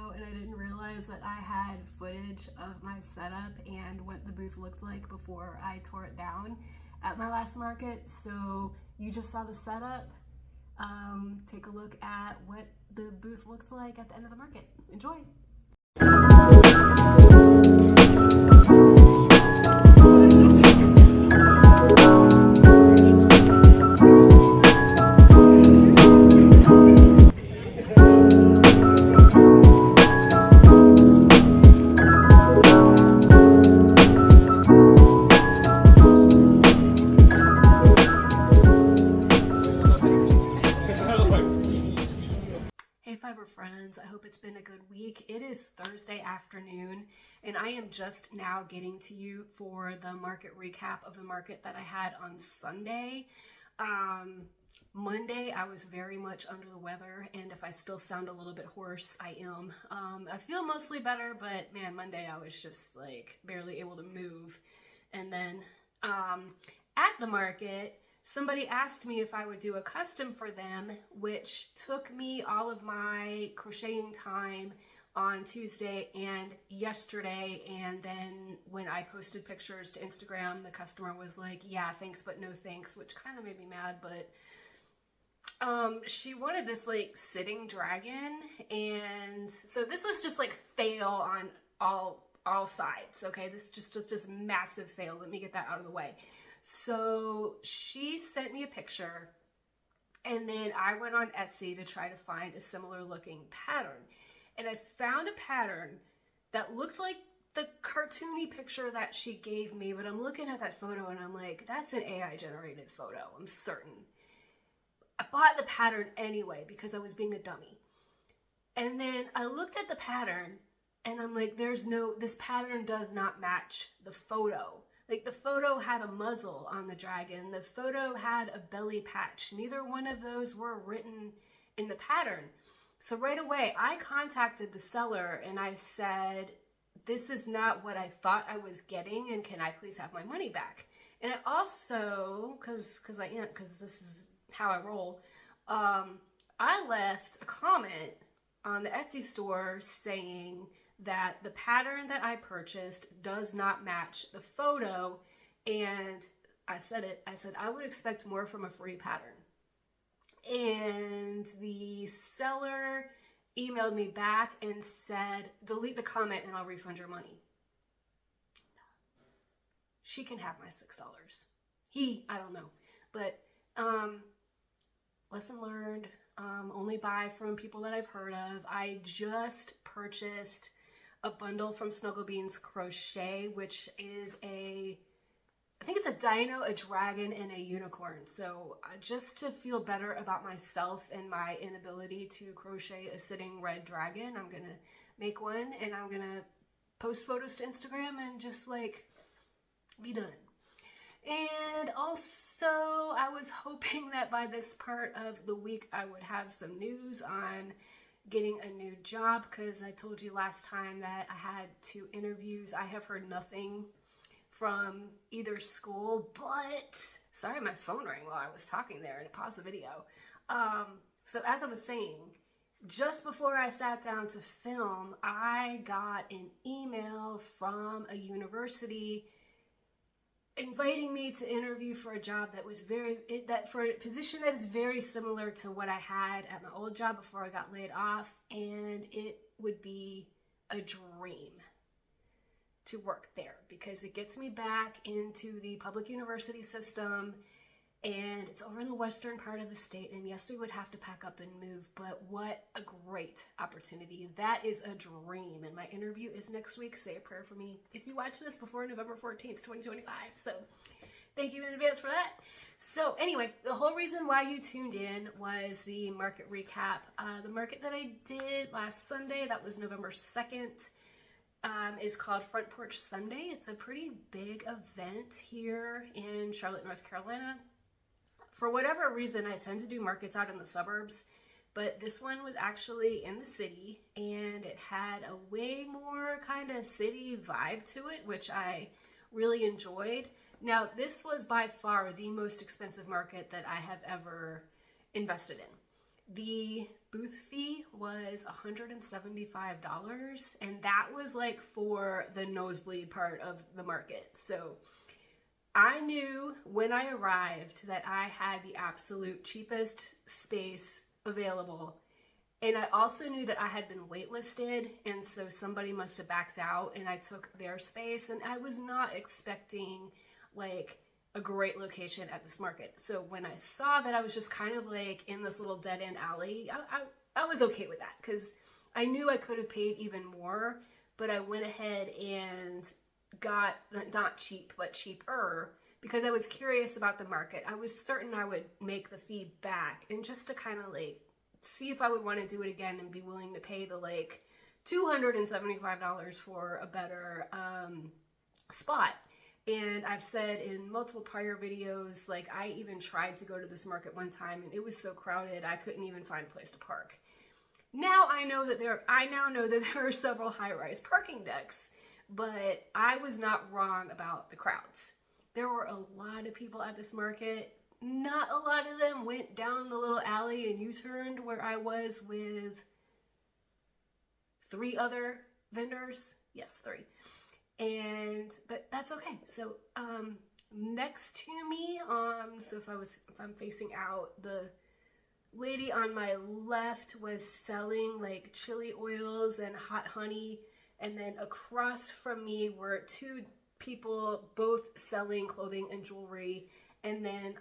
video and I didn't realize that I had footage of my setup and what the booth looked like before I tore it down at my last market. So you just saw the setup. Take a look at what the booth looks like at the end of the market. Enjoy! Friends, I hope it's been a good week. It is Thursday afternoon and I am just now getting to you for the market recap of the market that I had on Sunday. Monday I was very much under the weather, and if I still sound a little bit hoarse, I am. I feel mostly better, but man, Monday I was just like barely able to move. And then at the market, somebody asked me if I would do a custom for them, which took me all of my crocheting time on Tuesday and yesterday. And then when I posted pictures to Instagram, the customer was like, yeah, thanks, but no thanks, which kind of made me mad. But she wanted this like sitting dragon. And so this was just like fail on all sides. Okay, this just massive fail. Let me get that out of the way. So she sent me a picture, and then I went on Etsy to try to find a similar looking pattern. And I found a pattern that looked like the cartoony picture that she gave me, but I'm looking at that photo and I'm like, that's an AI generated photo, I'm certain. I bought the pattern anyway because I was being a dummy. And then I looked at the pattern and I'm like, this pattern does not match the photo. Like, the photo had a muzzle on the dragon. The photo had a belly patch. Neither one of those were written in the pattern. So right away, I contacted the seller and I said, this is not what I thought I was getting, and can I please have my money back? And I also, because this is how I roll, I left a comment on the Etsy store saying that the pattern that I purchased does not match the photo. And I said I would expect more from a free pattern. And the seller emailed me back and said, delete the comment and I'll refund your money. She can have my $6. I don't know. But lesson learned, only buy from people that I've heard of. I just purchased a bundle from Snugglebeans Crochet, which is I think it's a dino, a dragon, and a unicorn. So just to feel better about myself and my inability to crochet a sitting red dragon, I'm gonna make one and I'm gonna post photos to Instagram and just like be done. And also I was hoping that by this part of the week I would have some news on getting a new job, because I told you last time that I had 2 interviews. I have heard nothing from either school, but sorry, my phone rang while I was talking there and I paused the video. So as I was saying, just before I sat down to film, I got an email from a university inviting me to interview for a job that was for a position that is very similar to what I had at my old job before I got laid off, and it would be a dream to work there because it gets me back into the public university system, and it's over in the western part of the state. And yes, we would have to pack up and move, but what a great opportunity. That is a dream. And my interview is next week. Say a prayer for me if you watch this before November 14th, 2025. So thank you in advance for that. So anyway, the whole reason why you tuned in was the market recap. The market that I did last Sunday, that was November 2nd, is called Front Porch Sunday. It's a pretty big event here in Charlotte, North Carolina. For whatever reason, I tend to do markets out in the suburbs, but this one was actually in the city, and it had a way more kind of city vibe to it, which I really enjoyed. Now, this was by far the most expensive market that I have ever invested in. The booth fee was $175, and that was like for the nosebleed part of the market. So I knew when I arrived that I had the absolute cheapest space available. And I also knew that I had been waitlisted, and so somebody must have backed out and I took their space, and I was not expecting like a great location at this market. So when I saw that I was just kind of like in this little dead-end alley, I was okay with that because I knew I could have paid even more, but I went ahead and got, not cheap, but cheaper, because I was curious about the market. I was certain I would make the fee back, and just to kind of like see if I would want to do it again and be willing to pay the like $275 for a better spot. And I've said in multiple prior videos, like I even tried to go to this market one time and it was so crowded I couldn't even find a place to park. Now I now know that there are several high-rise parking decks, but I was not wrong about the crowds. There were a lot of people at this market. Not a lot of them went down the little alley and U-turned where I was with 3 other vendors. Yes, 3. But that's okay. So next to me, so if I'm facing out, the lady on my left was selling like chili oils and hot honey, and then across from me were 2 people both selling clothing and jewelry. And then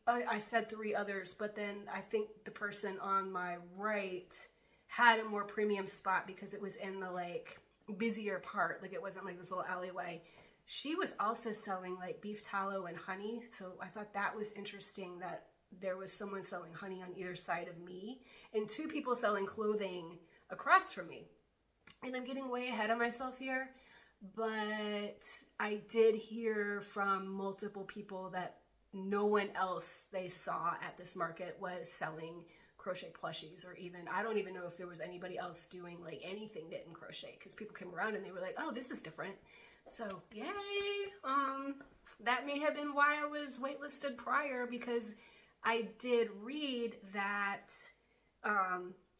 I said 3 others, but then I think the person on my right had a more premium spot because it was in the like busier part, like it wasn't like this little alleyway. She was also selling like beef tallow and honey, so I thought that was interesting that there was someone selling honey on either side of me and 2 people selling clothing across from me. And I'm getting way ahead of myself here, but I did hear from multiple people that no one else they saw at this market was selling crochet plushies, or even, I don't even know if there was anybody else doing like anything knit and crochet, because people came around and they were like, oh, this is different. So yay. That may have been why I was waitlisted prior, because I did read that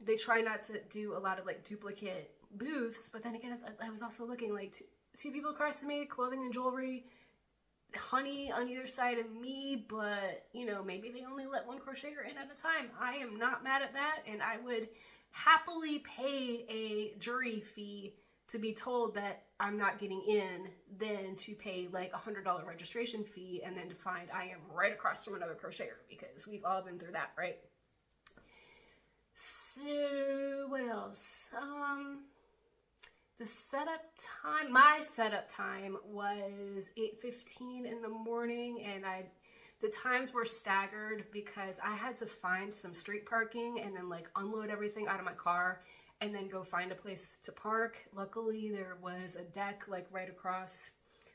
they try not to do a lot of like duplicate booths, but then again, I was also looking like 2 people across from me, clothing and jewelry, honey on either side of me, but you know, maybe they only let 1 crocheter in at a time. I am not mad at that, and I would happily pay a jury fee to be told that I'm not getting in than to pay like $100 registration fee and then to find I am right across from another crocheter, because we've all been through that, right? So what else? The setup time, my setup time was 8:15 in the morning, and the times were staggered because I had to find some street parking and then like unload everything out of my car and then go find a place to park. Luckily, there was a deck like right across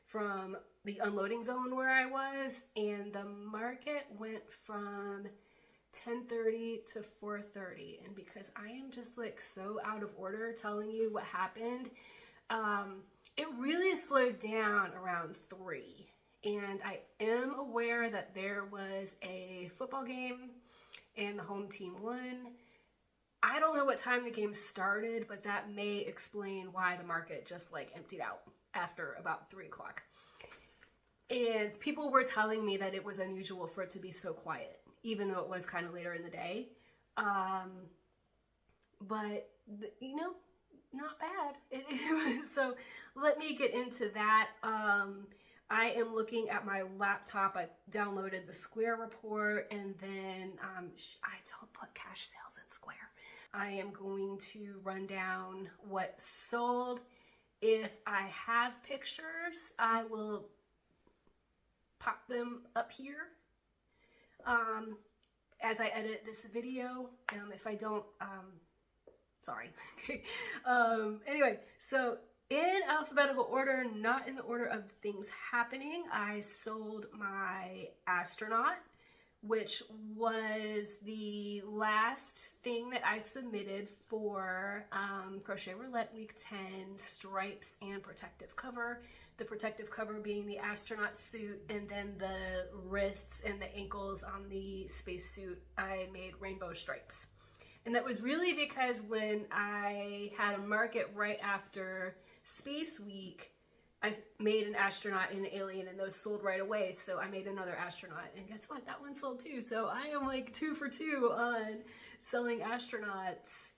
from the unloading zone where I was, and the market went from 10:30 to 4:30, and because I am just like so out of order telling you what happened, it really slowed down around 3. And I am aware that there was a football game and the home team won. I don't know what time the game started, but that may explain why the market just like emptied out after about 3 o'clock. And people were telling me that it was unusual for it to be so quiet, even though it was kind of later in the day. But you know, not bad. So let me get into that. I am looking at my laptop. I downloaded the Square report, and then I don't put cash sales in Square. I am going to run down what sold. If I have pictures, I will pop them up here as I edit this video. If I don't, sorry. Anyway, so in alphabetical order, not in the order of things happening, I sold my astronaut, which was the last thing that I submitted for Crochet Roulette Week 10 stripes and protective cover. The protective cover being the astronaut suit, and then the wrists and the ankles on the spacesuit, I made rainbow stripes. And that was really because when I had a market right after Space Week, I made an astronaut and an alien, and those sold right away. So I made another astronaut, and guess what? That one sold too. So I am like 2 for 2 on selling astronauts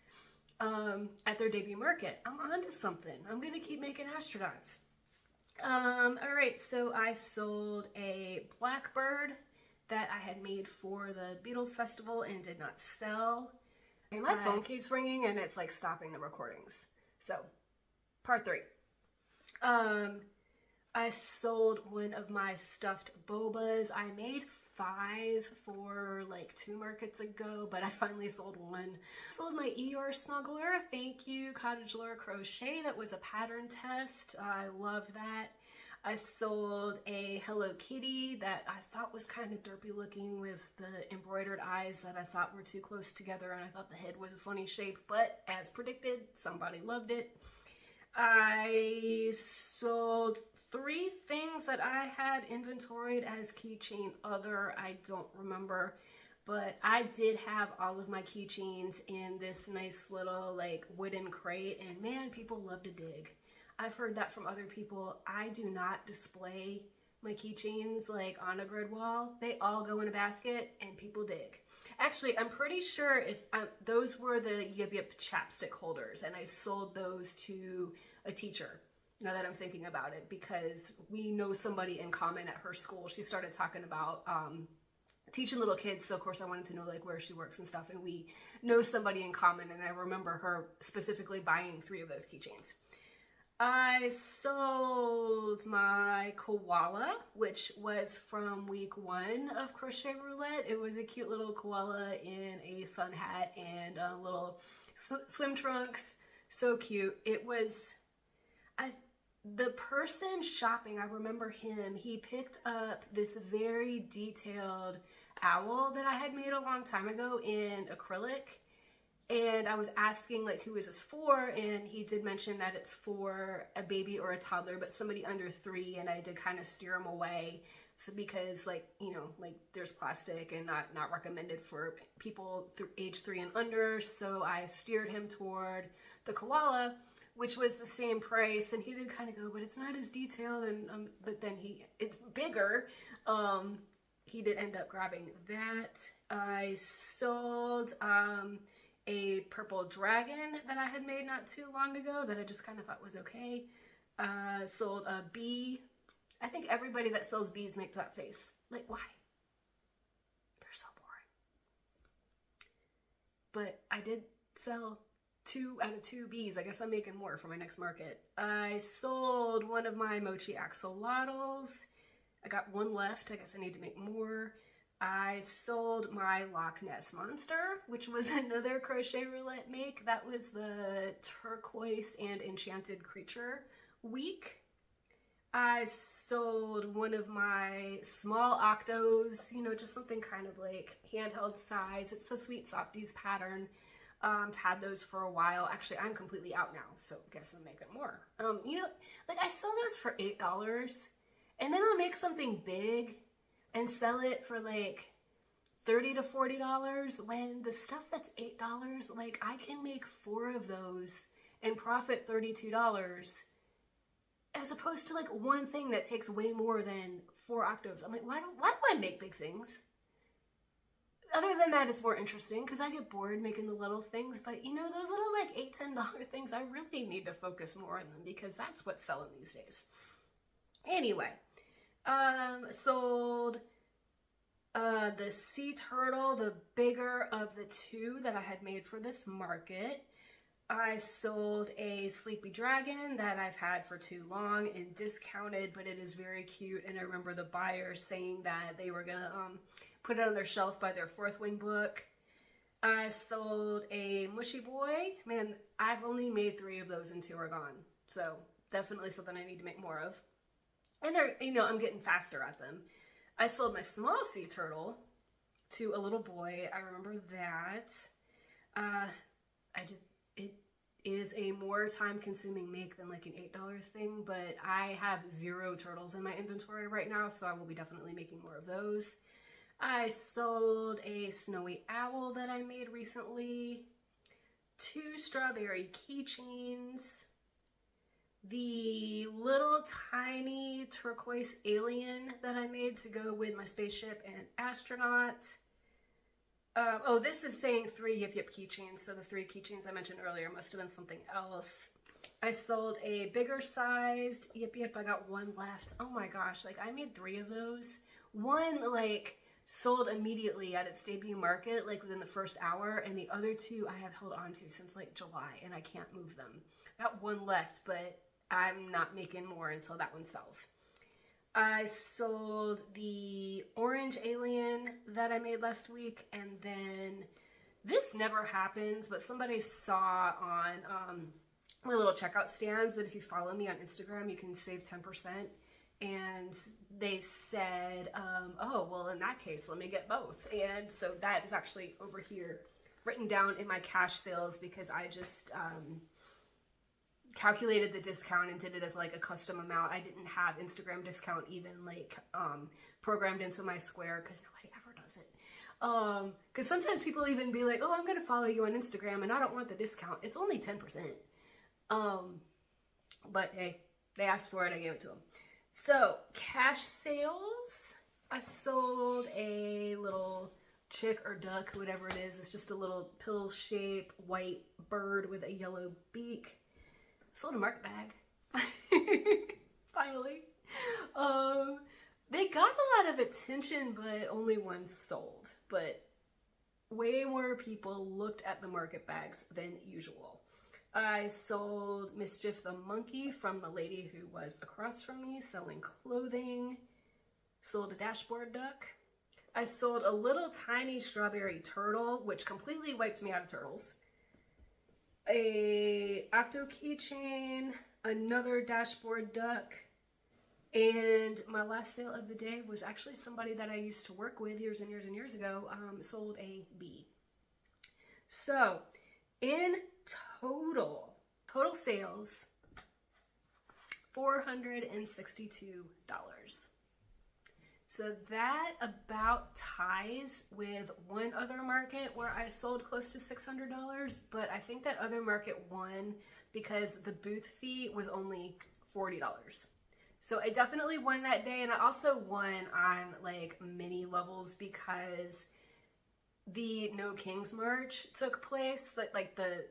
at their debut market. I'm onto something. I'm gonna keep making astronauts. All right, so I sold a blackbird that I had made for the Beatles Festival and did not sell. And my phone keeps ringing and it's like stopping the recordings. So, part 3. I sold one of my stuffed bobas. I made 5 for like 2 markets ago, but I finally sold 1. Sold my Eeyore snuggler. Thank you, Cottage Laura Crochet. That was a pattern test. I love that. I sold a Hello Kitty that I thought was kind of derpy looking with the embroidered eyes that I thought were too close together, and I thought the head was a funny shape, but as predicted, somebody loved it. I sold 3 things that I had inventoried as keychain other. I don't remember, but I did have all of my keychains in this nice little like wooden crate, and man, people love to dig. I've heard that from other people. I do not display my keychains like on a grid wall. They all go in a basket and people dig. Actually, I'm pretty sure if those were the Yip Yip chapstick holders, and I sold those to a teacher, now that I'm thinking about it, because we know somebody in common at her school. She started talking about teaching little kids, so of course I wanted to know like where she works and stuff, and we know somebody in common, and I remember her specifically buying 3 of those keychains. I sold my koala, which was from week 1 of Crochet Roulette. It was a cute little koala in a sun hat and little swim trunks. So cute. It was, the person shopping, I remember him, he picked up this very detailed owl that I had made a long time ago in acrylic. And I was asking like, who is this for? And he did mention that it's for a baby or a toddler, but somebody under 3. And I did kind of steer him away, so because like, you know, like there's plastic and not recommended for people age 3 and under. So I steered him toward the koala, which was the same price. And he did kind of go, but it's not as detailed. And but then it's bigger. He did end up grabbing that. I sold a purple dragon that I had made not too long ago that I just kind of thought was okay. Sold a bee. I think everybody that sells bees makes that face. Like, why? They're so boring. But I did sell 2 out of 2 bees. I guess I'm making more for my next market. I sold one of my mochi axolotls. I got 1 left. I guess I need to make more. I sold my Loch Ness Monster, which was another Crochet Roulette make. That was the turquoise and enchanted creature week. I sold one of my small octos, you know, just something kind of like handheld size. It's the Sweet Softies pattern. Had those for a while. Actually, I'm completely out now, so I guess I'm making more. You know, like I sell those for $8, and then I'll make something big and sell it for like $30 to $40, when the stuff that's $8, like I can make 4 of those and profit $32, as opposed to like one thing that takes way more than 4 octaves. I'm like, why do I make big things? Other than that, it's more interesting because I get bored making the little things, but you know, those little like $8, $10 things, I really need to focus more on them because that's what's selling these days. Anyway, sold the sea turtle, the bigger of the 2 that I had made for this market. I sold a sleepy dragon that I've had for too long and discounted, but it is very cute. And I remember the buyer saying that they were gonna put it on their shelf by their 4th wing book. I sold a mushy boy. Man, I've only made 3 of those and 2 are gone. So definitely something I need to make more of. And they're, you know, I'm getting faster at them. I sold my small sea turtle to a little boy. I remember that. It is a more time-consuming make than like an $8 thing, but I have 0 turtles in my inventory right now, so I will be definitely making more of those. I sold a snowy owl that I made recently. 2 strawberry keychains, the little tiny turquoise alien that I made to go with my spaceship and astronaut. Oh, this is saying 3 Yip Yip keychains, so the 3 keychains I mentioned earlier must have been something else. I sold a bigger sized Yip Yip. I got 1 left. Oh my gosh, like I made 3 of those. 1 like sold immediately at its debut market, like within the first hour, and the other 2 I have held on to since like July and I can't move them. Got 1 left, but I'm not making more until that one sells. I sold the orange alien that I made last week, and then this never happens, but somebody saw on my little checkout stands that if you follow me on Instagram, you can save 10%. And they said, oh, well, in that case, let me get both. And so that is actually over here written down in my cash sales because I just calculated the discount and did it as like a custom amount. I didn't have Instagram discount even like programmed into my Square because nobody ever does it. Because sometimes people even be like, oh, I'm going to follow you on Instagram and I don't want the discount. It's only 10%. But hey, they asked for it, I gave it to them. So cash sales, I sold a little chick or duck, whatever it is. It's just a little pill-shaped white bird with a yellow beak. Sold a market bag. Finally. They got a lot of attention, but only 1 sold. But way more people looked at the market bags than usual. I sold Mischief the monkey from the lady who was across from me selling clothing. Sold a dashboard duck. I sold a little tiny strawberry turtle, which completely wiped me out of turtles. A octo keychain, another dashboard duck, and my last sale of the day was actually somebody that I used to work with years and years and years ago. Sold a bee. So in total sales, $462. So that about ties with one other market where I sold close to $600, but I think that other market won because the booth fee was only $40. So I definitely won that day, and I also won on like many levels because the No Kings March took place, like the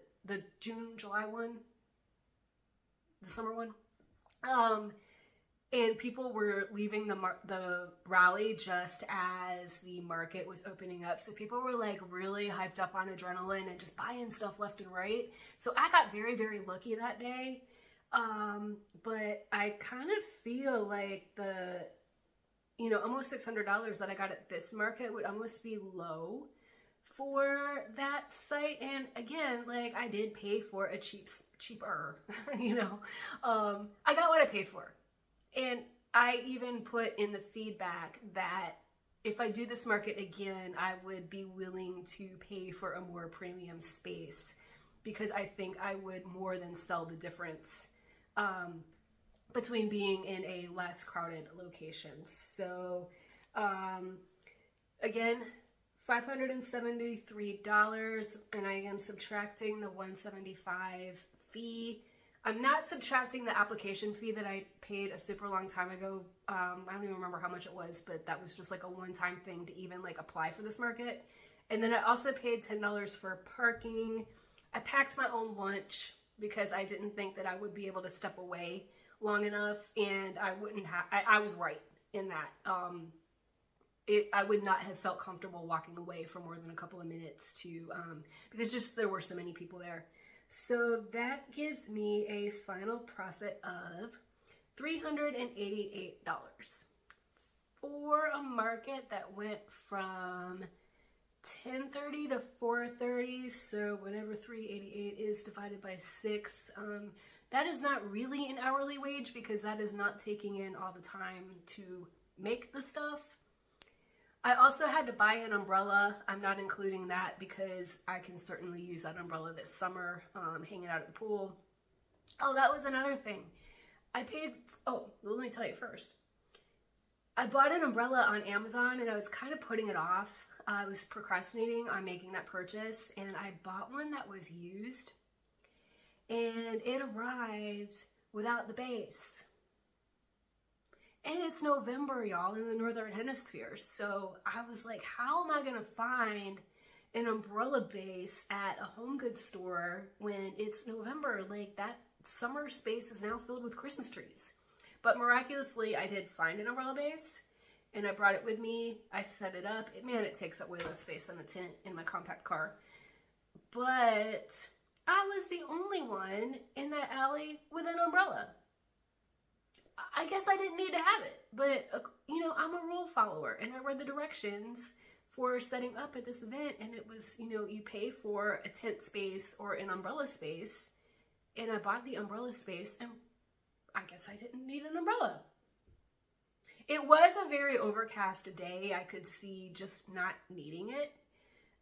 June, July one, the summer one. And people were leaving the rally just as the market was opening up. So people were like really hyped up on adrenaline and just buying stuff left and right. So I got very, very lucky that day. But I kind of feel like the, almost $600 that I got at this market would almost be low for that site. And again, like I did pay for a cheaper, I got what I paid for. And I even put in the feedback that if I do this market again, I would be willing to pay for a more premium space because I think I would more than sell the difference between being in a less crowded location. So again, $573, and I am subtracting the $175 fee. I'm not subtracting the application fee that I paid a super long time ago. I don't even remember how much it was, but that was just like a one-time thing to even like apply for this market. And then I also paid $10 for parking. I packed my own lunch because I didn't think that I would be able to step away long enough, and I wouldn't have, I was right in that. I would not have felt comfortable walking away for more than a couple of minutes because just there were so many people there. So that gives me a final profit of $388 for a market that went from 10:30 to 4:30. So whatever 388 is divided by 6, that is not really an hourly wage because that is not taking in all the time to make the stuff. I also had to buy an umbrella. I'm not including that because I can certainly use that umbrella this summer, hanging out at the pool. Oh, that was another thing. Let me tell you first. I bought an umbrella on Amazon and I was kind of putting it off I was procrastinating on making that purchase, and I bought one that was used, and it arrived without the base. And it's November, y'all, in the Northern Hemisphere. So I was like, how am I gonna find an umbrella base at a home goods store when it's November? Like, that summer space is now filled with Christmas trees. But miraculously, I did find an umbrella base, and I brought it with me. I set it up. Man, it takes up way less space than a tent in my compact car. But I was the only one in that alley with an umbrella. I guess I didn't need to have it, but you know, I'm a rule follower, and I read the directions for setting up at this event, and it was, you know, you pay for a tent space or an umbrella space, and I bought the umbrella space, and I guess I didn't need an umbrella. It was a very overcast day. I could see just not needing it,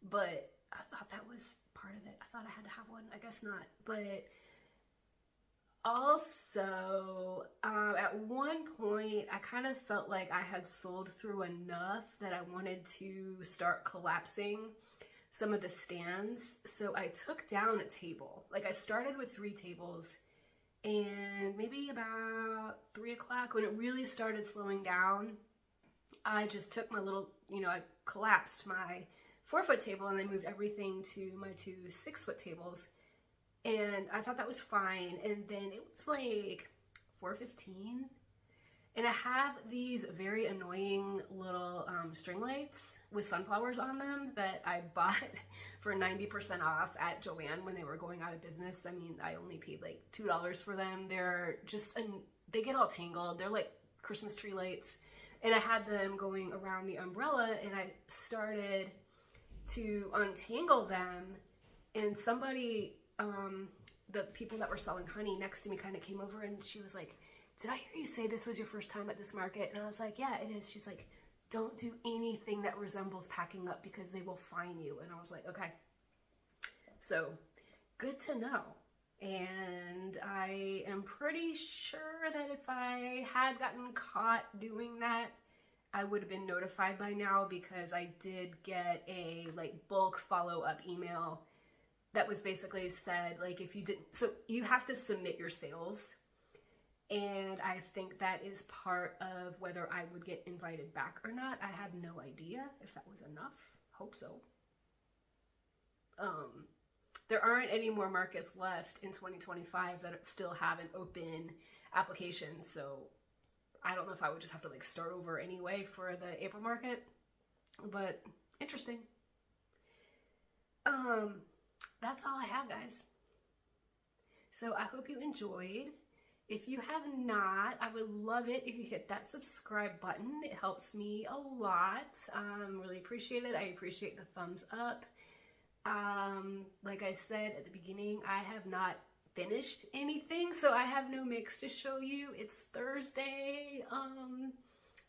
but I thought that was part of it. I thought I had to have one. I guess not, but also, at one point, I kind of felt like I had sold through enough that I wanted to start collapsing some of the stands. So I took down a table. Like, I started with 3 tables, and maybe about 3 o'clock, when it really started slowing down, I just took my little, you know, I collapsed my 4-foot table and then moved everything to my 2 6-foot tables. And I thought that was fine. And then it was like 4:15, and I have these very annoying little string lights with sunflowers on them that I bought for 90% off at Joann when they were going out of business. I mean, I only paid like $2 for them. They're just, they get all tangled. They're like Christmas tree lights. And I had them going around the umbrella, and I started to untangle them, and somebody, the people that were selling honey next to me kind of came over, and she was like, "Did I hear you say this was your first time at this market?" And I was like, "Yeah, it is." She's like, "Don't do anything that resembles packing up because they will fine you." And I was like, okay. So, good to know. And I am pretty sure that if I had gotten caught doing that, I would have been notified by now, because I did get a like bulk follow-up email that was basically said, like, if you didn't, so you have to submit your sales. And I think that is part of whether I would get invited back or not. I have no idea if that was enough. Hope so. There aren't any more markets left in 2025 that still have an open application. So I don't know if I would just have to like start over anyway for the April market, but interesting. That's all I have, guys. So I hope you enjoyed. If you have not, I would love it if you hit that subscribe button. It helps me a lot. Really appreciate it. I appreciate the thumbs up. Like I said at the beginning, I have not finished anything, so I have no mix to show you. It's Thursday.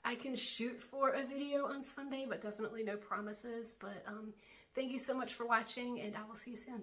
I can shoot for a video on Sunday, but definitely no promises. But thank you so much for watching, and I will see you soon.